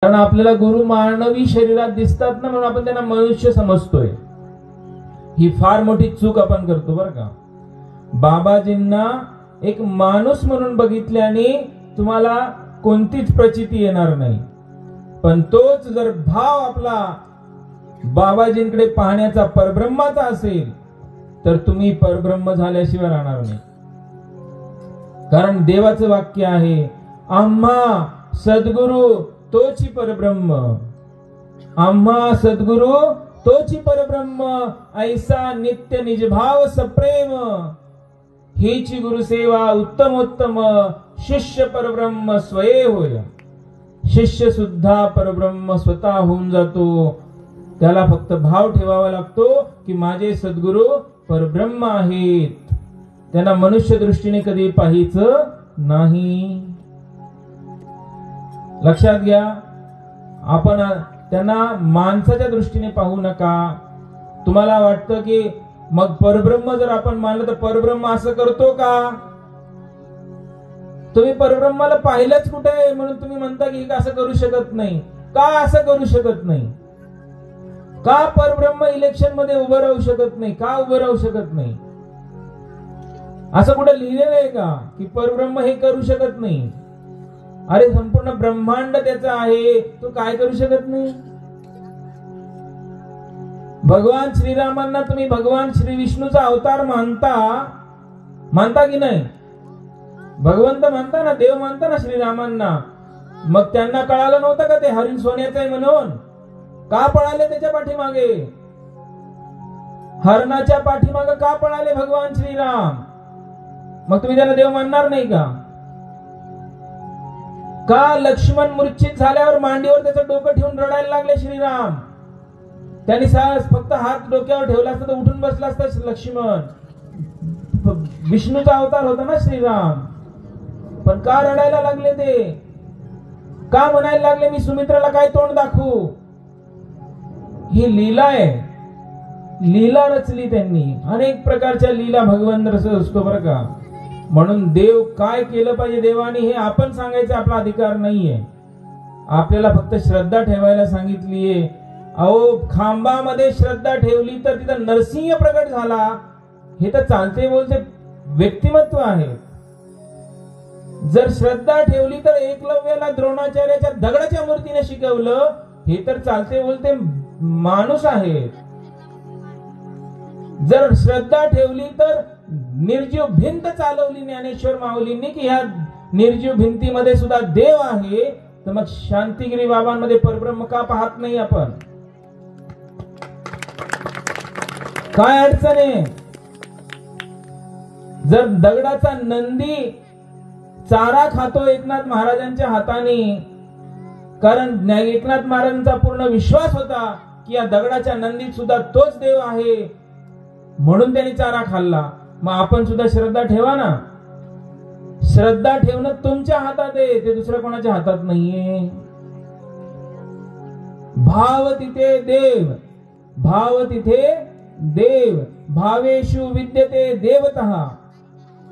कारण आपल्याला गुरु मानवी शरीरात दिसतात ना, म्हणून आपण त्यांना मनुष्य समजतोय. ही फार मोठी चूक आपण करतो बरं का. बाबाजींना एक माणूस म्हणून बघितल्याने तुम्हाला कोणतीच प्रचिती येणार नाही, पण तोच जर भाव आपला बाबाजींकडे पाहण्याचा परब्रह्माचा असेल तर तुम्ही परब्रह्म झाल्याशिवाय राहणार नाही. कारण देवाचं वाक्य आहे, आम्हा सद्गुरु तोची परब्रह्म, आम्हा सद्गुरु तोची परब्रह्म, ऐसा नित्य निजभाव सप्रेम, हीची गुरुसेवा उत्तमोत्तम, शिष्य परब्रह्म स्वये होय. शिष्य सुद्धा परब्रह्म स्वतः होऊन जातो. त्याला फक्त भाव ठेवावा लागतो की माझे सद्गुरु परब्रह्म आहेत. त्यांना मनुष्य दृष्टीने कधी पाहायचं नाही. लक्षात घ्या, आपण त्यांना माणसाच्या दृष्टीने पाहू नका. तुम्हाला वाटतं की मग परब्रह्म जर आपण मानलं तर परब्रह्म असं करतो का? तुम्ही परब्रह्माला पाहिलंच कुठे म्हणून तुम्ही म्हणता की असं करू शकत नाही. का असं करू शकत नाही? का परब्रह्म इलेक्शन मध्ये उभं राहू शकत नाही? का उभं राहू शकत नाही? असं कुठे लिहिलेलं आहे का की परब्रह्म हे करू शकत नाही? अरे संपूर्ण ब्रह्मांड त्याचा आहे, तो काय करू शकत नाही? भगवान श्रीरामांना तुम्ही भगवान श्री विष्णूचा अवतार मानता की नाही? भगवंत मानता ना, देव मानता ना श्रीरामांना. मग त्यांना कळालं नव्हतं का ते हरिण सोन्याचं आहे म्हणून? का पळाले त्याच्या पाठीमागे? हरणाच्या पाठीमागे का पळाले भगवान श्रीराम? मग तुम्ही त्याला देव मानणार नाही का? का लक्ष्मण मूर्छित झाल्यावर मांडीवर त्याचं डोकं ठेवून रडायला लागले श्रीराम? त्यांनी फक्त हात डोक्यावर ठेवला असता तर उठून बसला असता लक्ष्मण. विष्णूचा अवतार होता ना श्रीराम. पण का रडायला लागले ते? का म्हणायला लागले मी सुमित्राला काय तोंड दाखवू? ही लीला आहे. लीला रचली त्यांनी. अनेक प्रकारच्या लीला भगवंत रचत असतो बरं का. म्हणून देव काय केलं पाहिजे देवाने हे आपण सांगायचा आपला अधिकार नाहीये. आपल्याला फक्त श्रद्धा ठेवायला सांगितलीये. अहो, खांबामध्ये श्रद्धा ठेवली तर तिथं नरसिंह प्रकट झाला. हे तर चालते बोलते व्यक्तिमत्व आहे. जर श्रद्धा ठेवली तर एकलव्याला द्रोणाचार्याच्या दगडाच्या मूर्तीने शिकवलं. हे तर चालते बोलते माणूस आहे. जर श्रद्धा ठेवली तर निर्जीव भिंत चालवली ज्ञानेश्वर माऊलींनी की ह्या निर्जीव भिंतीमध्ये सुद्धा देव आहे. तर मग शांतिगिरी बाबांमध्ये परब्रह्म का पाहत नाही आपण? काय अडचण आहे? जर दगडाचा नंदी चारा खातो एकनाथ महाराजांच्या हाताने, कारण एकनाथ महाराजांचा पूर्ण विश्वास होता की या दगडाच्या नंदीत सुद्धा तोच देव आहे, म्हणून त्यांनी चारा खाल्ला. मग आपण सुद्धा श्रद्धा ठेवा ना. श्रद्धा ठेवणं तुमच्या हातात आहे, ते दुसऱ्या कोणाच्या हातात नाहीये. भाव तिथे देव, भाव तिथे देव, भावेषु विद्यते देवतः,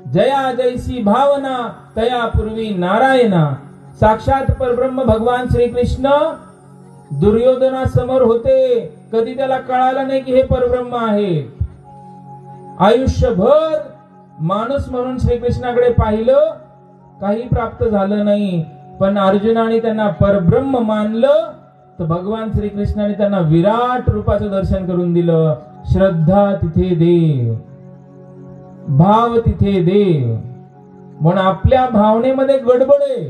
जया जैसी भावना तया पूर्वी नारायणा. साक्षात परब्रह्म भगवान श्रीकृष्ण दुर्योधना समोर होते. कधी त्याला कळालं नाही की हे परब्रह्म आहे. आयुष्यभर माणूस म्हणून श्रीकृष्णाकडे पाहिलं, काही प्राप्त झालं नाही. पण अर्जुनाने त्यांना परब्रह्म मानलं तर भगवान श्रीकृष्णाने त्यांना विराट रूपाचं दर्शन करून दिलं. श्रद्धा तिथे देव, भाव तिथे देव. म्हणून आपल्या भावनेमध्ये गडबड आहे,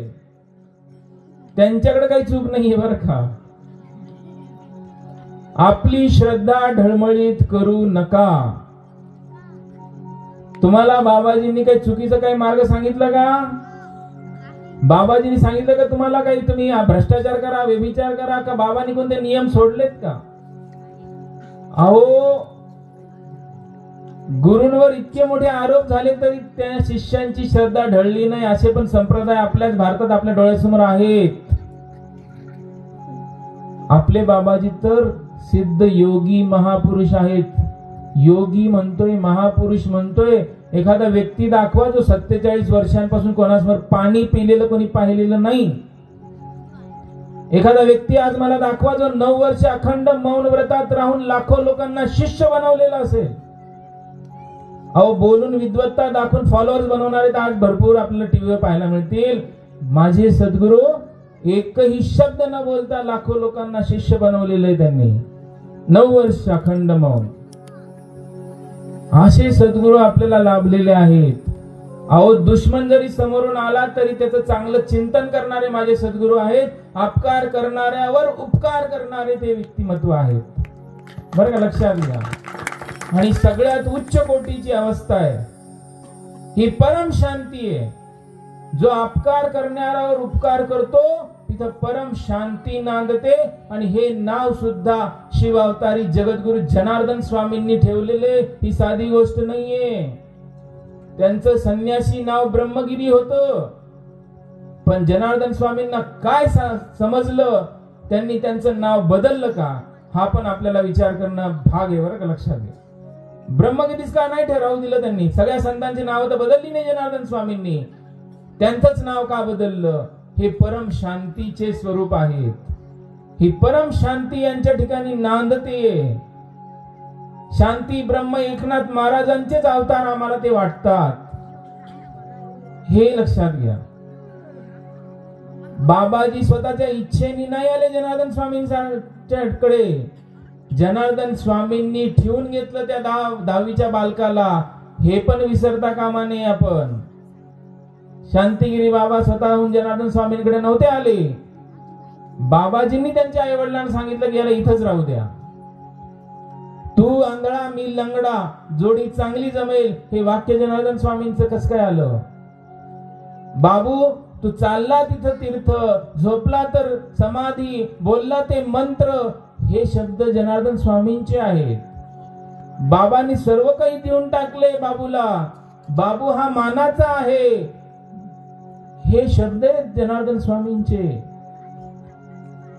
त्यांच्याकडे काही चूक नाहीये बरं का. आपली श्रद्धा ढळमळीत करू नका. तुम्हाला बाबाजींनी काही चुकीचा काही मार्ग सांगितलं का? बाबाजींनी सांगितलं का तुम्हाला काही तुम्ही भ्रष्टाचार करा, व्यभिचार करा? का बाबांनी कोणते नियम सोडलेत का? अहो, गुरूंवर इतके मोठे आरोप झाले तरी त्या शिष्यांची श्रद्धा ढळली नाही, असे पण संप्रदाय आपल्याच भारतात आपल्या डोळ्यासमोर आहेत. आपले बाबाजी तर सिद्ध योगी महापुरुष आहेत. योगी म्हणतोय, महापुरुष म्हणतोय. एखादा व्यक्ती दाखवा जो 47 वर्षांपासून कोणासमोर पाणी पिलेलं कोणी पाहिलेलं नाही. एखादा व्यक्ती आज मला दाखवा जो 9 वर्ष अखंड मौन व्रतात राहून लाखो लोकांना शिष्य बनवलेला असेल. अहो, बोलून विद्वत्ता दाखवून फॉलोअर्स बनवणारे तर आज भरपूर आपल्याला टीव्हीवर पाहायला मिळतील. माझे सद्गुरू एकही शब्द न बोलता लाखो लोकांना शिष्य बनवलेले त्यांनी. 9 वर्ष अखंड मौन. असे सद्गुरू आपल्याला लाभलेले आहेत. अहो, दुश्मन जरी समोरून आला तरी त्याचं चांगलं चिंतन करणारे माझे सद्गुरू आहेत. अपकार करणाऱ्यावर उपकार करणारे ते व्यक्तिमत्व आहेत. बरं का, लक्षात घ्या. आणि सगळ्यात उच्च कोटीची अवस्था आहे ही परम शांती आहे. जो अपकार करणाऱ्यावर उपकार करतो तिथं परम शांती नांदते. आणि हे नाव सुद्धा शिव अवतारी जगद्गुरु जनार्दन स्वामींनी ठेवलेले. ही साधी गोष्ट नाहीये. त्यांचं संन्यासी नाव ब्रह्मगिरी होतं, पण जनार्दन स्वामींना काय समजलं, त्यांनी त्यांचं नाव बदललं का, हा पण आपल्याला विचार करणं भाग आहे. बरं का, लक्षात घ्या. ब्रह्मगिरीच का नाही ठराव दिलं त्यांनी? सगळ्या संतांची नावं तर बदलली नाही जनार्दन स्वामींनी. त्यांचंच नाव का बदललं? हे परम शांतीचे स्वरूप आहेत. ही परम शांती यांच्या ठिकाणी नांदते. शांती ब्रह्म एकनाथ महाराजांचेच अवतार आम्हाला ते वाटतात. हे लक्षात घ्या. बाबाजी स्वतःच्या इच्छेने नाही आले जनार्दन स्वामींच्याकडे. जनार्दन स्वामींनी ठेवून घेतलं त्या 10वीच्या बालकाला. हे पण विसरता कामा नये आपण. शांतिगिरी बाबा स्वतःहून जनार्दन स्वामींकडे नव्हते आले. बाबाजींनी त्यांच्या आई वडिलांना सांगितलं की याला इथंच राहू द्या. तू आंधळा मी लंगडा, जोडी चांगली जमेल. हे वाक्य जनार्दन स्वामींचं कसं काय आलं? बाबू, तू चालला तिथं तीर्थ, झोपला तर समाधी, बोलला ते मंत्र. हे शब्द जनार्दन स्वामींचे आहेत. बाबांनी सर्व काही देऊन टाकले बाबूला. बाबू हा मानाचा आहे. हे शब्द आहेत जनार्दन स्वामींचे.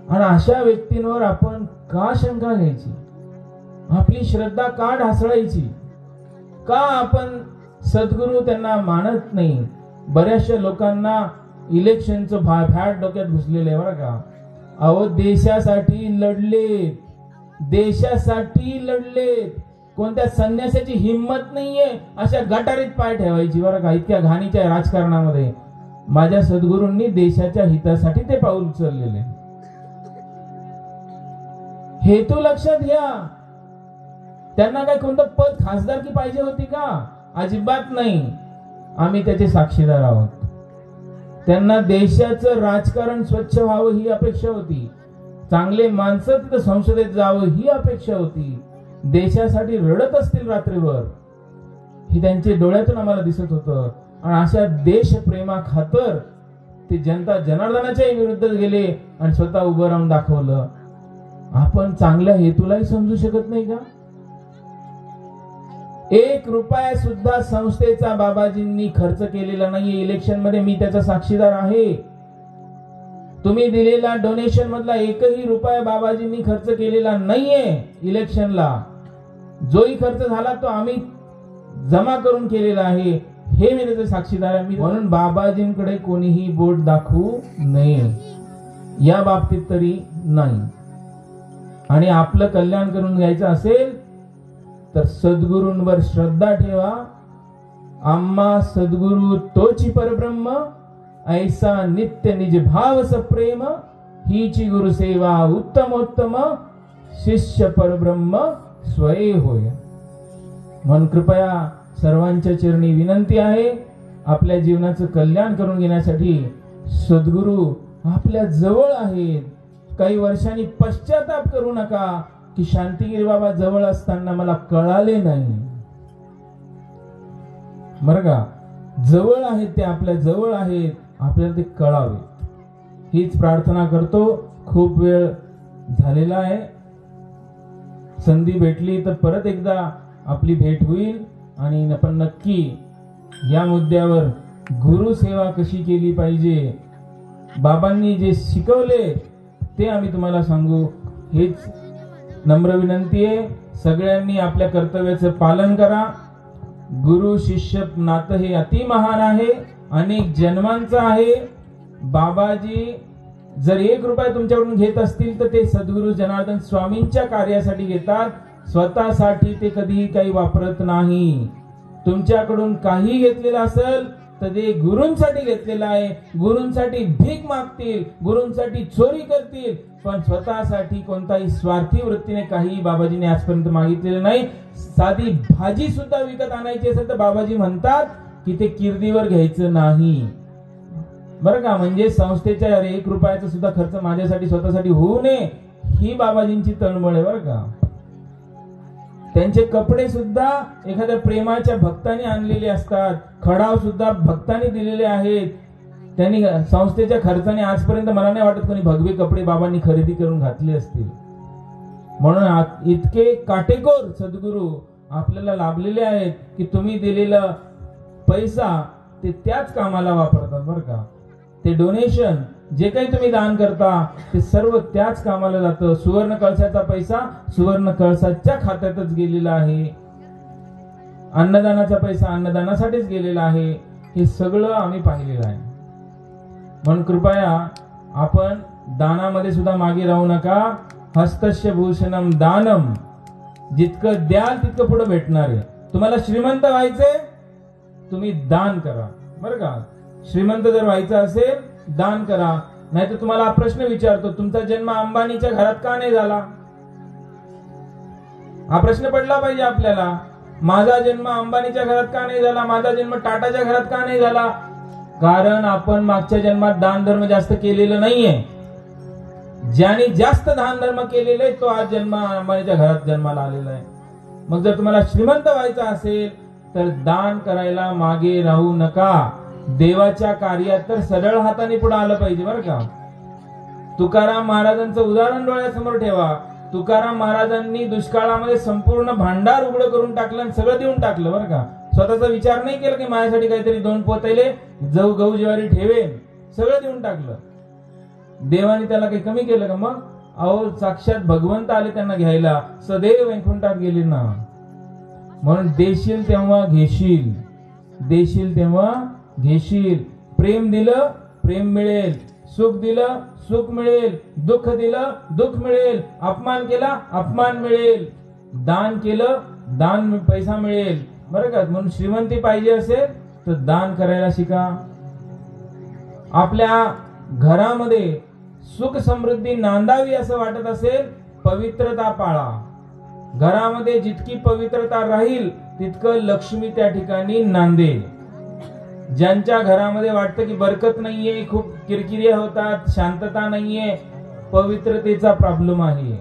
आणि अशा व्यक्तींवर आपण का शंका घ्यायची? आपली श्रद्धा का ढासळायची? का आपण सद्गुरू त्यांना मानत नाही? बऱ्याचशा लोकांना इलेक्शनचं फॅट डोक्यात घुसलेलं आहे. बरं का, अहो, देशासाठी लढले, देशासाठी लढले. कोणत्या संन्यासाची हिंमत नाहीये अशा गटारीत पाय ठेवायची. बरं का, इतक्या घाणीच्या राजकारणामध्ये माझ्या सद्गुरूंनी देशाच्या हितासाठी ते पाऊल उचललेले. हेतू लक्षात घ्या. त्यांना काय कोणतं पद, खासदारकी पाहिजे होती का? अजिबात नाही. आम्ही त्याचे साक्षीदार आहोत. त्यांना देशाचं राजकारण स्वच्छ व्हावं ही अपेक्षा होती. चांगले माणसं तिथं संसदेत जावं ही अपेक्षा होती. देशासाठी रडत असतील रात्रीभर, ही त्यांच्या डोळ्यातून आम्हाला दिसत होतं. आणि अशा देशप्रेमा खातर ते जनता जनार्दनाच्या विरुद्ध गेले आणि स्वतः उभं राहून दाखवलं. आपण चांगल्या हेतूलाही समजू शकत नाही का? 1 रुपया सुद्धा संस्थेचा बाबाजींनी खर्च केलेला नाहीये इलेक्शन मध्ये. मी त्याचा साक्षीदार आहे. तुम्ही दिलेला डोनेशन मधला 1ही रुपया बाबाजींनी खर्च केलेला नाहीये इलेक्शनला. जोही खर्च झाला तो आम्ही जमा करून केलेला आहे. हे मी त्याचे साक्षीदार आहे. म्हणून बाबाजींकडे कोणीही बोट दाखवू नये या बाबतीत तरी नाही. आणि आपलं कल्याण करून घ्यायचं असेल तर सद्गुरूंवर श्रद्धा ठेवा. आम्हा सद्गुरु तोची परब्रह्म, ऐसा नित्य निज भाव सप्रेम, हीची गुरु सेवा उत्तमोत्तम, शिष्य परब्रह्म स्वये होय. मन कृपया सर्वांच्या चरणी विनंती आहे. आपल्या जीवनाचं कल्याण करून घेण्यासाठी सद्गुरु आपल्या जवळ आहेत. काही वर्षांनी पश्चाताप करू नका की शांतिगिरी बाबा जवळ असताना मला कळाले नाही. बरं का, जवळ आहेत ते, आपल्या जवळ आहेत, आपल्याला ते कळावे हीच प्रार्थना करतो. खूप वेळ झालेला आहे. संधी भेटली तर परत एकदा आपली भेट होईल. आणि आपण नक्की या मुद्द्यावर गुरु सेवा कशी केली पाहिजे, बाबांनी जे शिकवले ते आम्ही तुम्हाला सांगू, हेच नम्र विनंती आहे. सगळ्यांनी आपल्या कर्तव्याचं पालन करा. गुरु शिष्य नातं हे अति महान आहे, अनेक जन्मांचं आहे. बाबाजी जर 1 रुपया तुमच्याकडून घेत असतील तर ते सद्गुरू जनार्दन स्वामींच्या कार्यासाठी घेतात, स्वतःसाठी ते कधीही काही वापरत नाही. तुमच्याकडून काही घेतलेलं असेल तर ते गुरूंसाठी घेतलेलं आहे. गुरूंसाठी भीक मागतील, गुरूंसाठी चोरी करतील, पण स्वतःसाठी कोणताही स्वार्थी वृत्तीने काही बाबाजीने आजपर्यंत मागितलेलं नाही. साधी भाजी सुद्धा विकत आणायची असेल तर बाबाजी म्हणतात की ते किर्दीवर घ्यायचं नाही, बरं का. म्हणजे संस्थेच्या 1 रुपयाचा सुद्धा खर्च माझ्यासाठी स्वतःसाठी होऊ नये ही बाबाजींची तळमळ आहे, बरं का. त्यांचे कपडे सुद्धा एखाद्या प्रेमाच्या भक्ताने आणलेले असतात, खडाव सुद्धा भक्तांनी दिलेले आहेत. त्यांनी संस्थेच्या खर्चाने आजपर्यंत मला नाही वाटत कोणी भगवे कपडे बाबांनी खरेदी करून घातले असतील. म्हणून इतके काटेकोर सद्गुरू आपल्याला लाभलेले आहेत की तुम्ही दिलेला पैसा ते त्याच कामाला वापरतात, बरं का. ते डोनेशन जे काही तुम्ही दान करता ते सर्व त्याच कामाला जातं. सुवर्ण कळसाचा पैसा सुवर्ण कळसाच्या खात्यातच गेलेला आहे. अन्नदानाचा पैसा अन्नदानासाठीच गेलेला आहे. हे सगळं आम्ही पाहिलेलं आहे. म्हणून कृपया आपण दानामध्ये सुद्धा मागे राहू नका. हस्तस्य भूषणम दानम, जितकं द्याल तितकं पुढे भेटणार आहे. तुम्हाला श्रीमंत व्हायचे तुम्ही दान करा, बरं का. श्रीमंत जर व्हायचं असेल दान करा. नाही तर तुम्हाला प्रश्न विचारतो, तुमचा जन्म अंबानीच्या घरात का नाही झाला? हा प्रश्न पडला पाहिजे आपल्याला. माझा जन्म अंबानीच्या घरात का नाही झाला? माझा जन्म टाटाच्या घरात का नाही झाला? कारण आपण मागच्या जन्मात दान धर्म जास्त केलेलं नाहीये. ज्याने जास्त दान धर्म केलेले आहे तो आज जन्म अंबानीच्या घरात जन्माला आलेला आहे. मग जर तुम्हाला श्रीमंत व्हायचं असेल तर दान करायला मागे राहू नका. देवाच्या कार्यात तर सरळ हाताने पुढे आलं पाहिजे, बरं का. तुकाराम महाराजांचं उदाहरण डोळ्यासमोर ठेवा. तुकाराम महाराजांनी दुष्काळामध्ये संपूर्ण भांडार उघडं करून टाकलं आणि सगळं देऊन टाकलं, बरं का. स्वतःचा विचार नाही केला की माझ्यासाठी काहीतरी 2 पोतेले गहू ज्वारी ठेवेन, सगळं देऊन टाकलं. देवाने त्याला काही कमी केलं का? मग अहो साक्षात भगवंत आले त्यांना घ्यायला, सदैव वैकुंठात गेले ना. म्हणून देशील तेव्हा घेशील, देशील तेव्हा घेशील. प्रेम दिलं प्रेम मिळेल, सुख दिलं सुख मिळेल, दुःख दिलं दुःख मिळेल, अपमान केला अपमान मिळेल, दान केलं दान पैसा मिळेल, बरं का. म्हणून श्रीमंती पाहिजे असेल तर दान करायला शिका. आपल्या घरामध्ये सुख समृद्धी नांदावी असं वाटत असेल, पवित्रता पाळा. घरामध्ये जितकी पवित्रता राहील तितकं लक्ष्मी त्या ठिकाणी नांदेल. ज्यांच्या घरामध्ये वाटतं की बरकत नाहीये, खूप किरकिरी होतात, शांतता नाहीये, पवित्रतेचा प्रॉब्लेम आहे.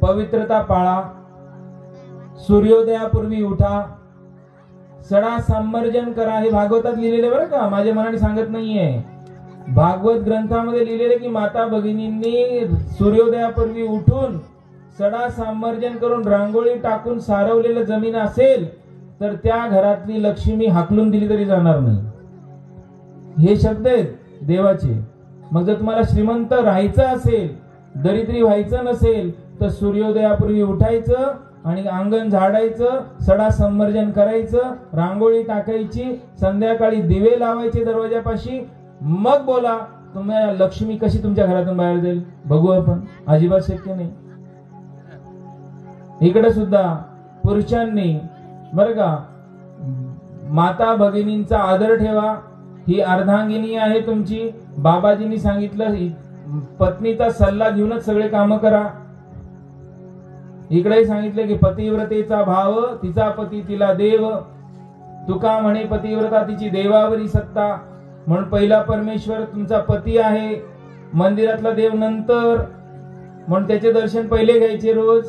पवित्रता पाळा. सूर्योदयापूर्वी उठा, सडा संमर्जन करा. हे भागवतात लिहिलेले, बरं का, माझ्या मनाने सांगत नाहीये. भागवत ग्रंथामध्ये लिहिलेले की माता भगिनींनी सूर्योदयापूर्वी उठून सडा संमर्जन करून रांगोळी टाकून सारवलेलं जमीन असेल तर त्या घरातली लक्ष्मी हाकलून दिली तरी जाणार नाही. हे शब्द आहेत देवाचे. मग जर तुम्हाला श्रीमंत राहायचं असेल, दरिद्री व्हायचं नसेल तर सूर्योदयापूर्वी उठायचं आणि अंगण झाडायचं, सडा संमर्जन करायचं, रांगोळी टाकायची, संध्याकाळी दिवे लावायचे दरवाजापाशी, मग बोला. तुम्हाला लक्ष्मी कशी तुमच्या घरातून बाहेर जाईल बघू आपण. अजिबात शक्य नाही. इकडे सुद्धा पुरुषांनी, बरं का, माता भगिनींचा आदर ठेवा. ही अर्धांगिनी आहे तुमची. बाबाजींनी सांगितलं पत्नीचा सल्ला घेऊनच सगळे काम करा. इकडे सांगितलं की पतिव्रतेचा भाव, तिचा पती तिला देव. तुका म्हणे पतिव्रता तिची देवावरी सत्ता. म्हणून पहिला परमेश्वर तुमचा पती आहे, मंदिरातला देव नंतर. म्हणून त्याचे दर्शन पहिले घ्यायचे. रोज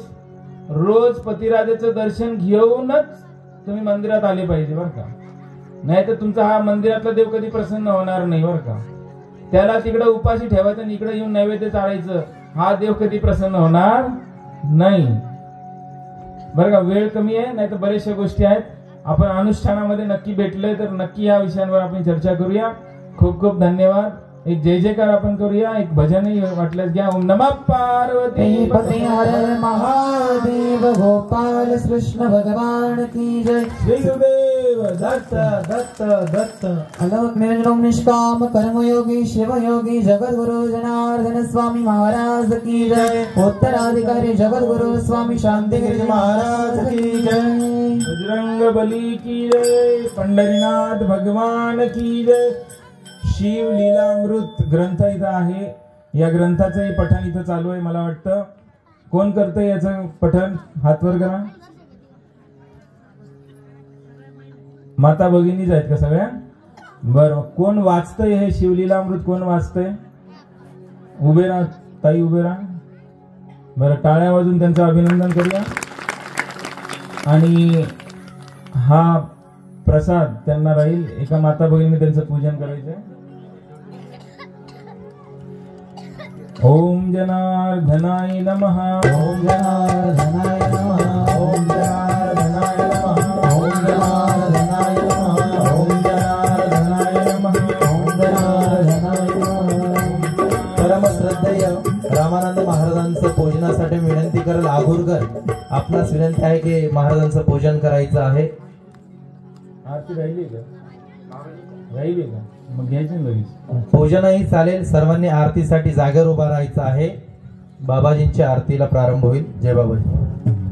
रोज पतिराजाचं दर्शन घेऊनच तुम्ही मंदिरात आले पाहिजे, बरं का. नाही तर तुमचा हा मंदिरातला देव कधी प्रसन्न होणार नाही, बरं का. त्याला तिकडे उपाशी ठेवायचं आणि इकडे येऊन नैवेद्य चालायचं. हा देव कधी प्रसन्न होणार नाही, बरं का. वेळ कमी आहे, नाही तर बरेचशा गोष्टी आहेत. आपण अनुष्ठानामध्ये नक्की भेटलोय तर नक्की या विषयांवर आपण चर्चा करूया. खूप खूप धन्यवाद. एक जय जयकार आपण करूया. एक भजनही वाटल्यास घ्या. ओम नमः पार्वती पते हर महादेव. गोपाल कृष्ण भगवान की जय. श्री गुरुदेव देव दत्त दत्त दत्त. अलौक निरंजन निष्काम कर्मयोगी शिवयोगी जगद्गुरु जनार्दन स्वामी महाराज की जय. उत्तराधिकारी जगद्गुरु स्वामी शांतिगिरी महाराज की जय. बजरंग बली की जय. पंढरीनाथ भगवान की जय. शिव लीलामृत ग्रंथ इथं आहे. या ग्रंथाचंही पठण इथं चालू आहे. मला वाटतं कोण करतंय याचं पठण? हातवर करा. माता भगिनीच आहेत का सगळ्या? बरं, कोण वाचतंय हे शिवलीलामृत? कोण वाचतंय? उभे राहा ताई, उभे राहा. बरं, टाळ्या वाजून त्यांचं अभिनंदन करूया. आणि हा प्रसाद त्यांना राहील. एका माता भगिनीने त्यांचं पूजन करायचंय. ओम जनार्दनाय नमः. ओम जनार्दनाय नमः. ओम जनार्दनाय नमः. ओम जनार्दनाय नमः. ओम जनार्दनाय नमः. ओम जनार्दनाय नमः. परमश्रद्धेय रामानंद महाराजांचं पूजनासाठी विनंती करेल आगुरकर. आपणास विनंती आहे की महाराजांचं पूजन करायचं आहे. आरती राहिली का? राहिली का? मग घ्यायची ना लगेच. पूजनही चालेल. सर्वांनी आरतीसाठी जागेवर उभा राहायचं आहे. बाबाजींच्या आरतीला प्रारंभ होईल. जय बाबाजी.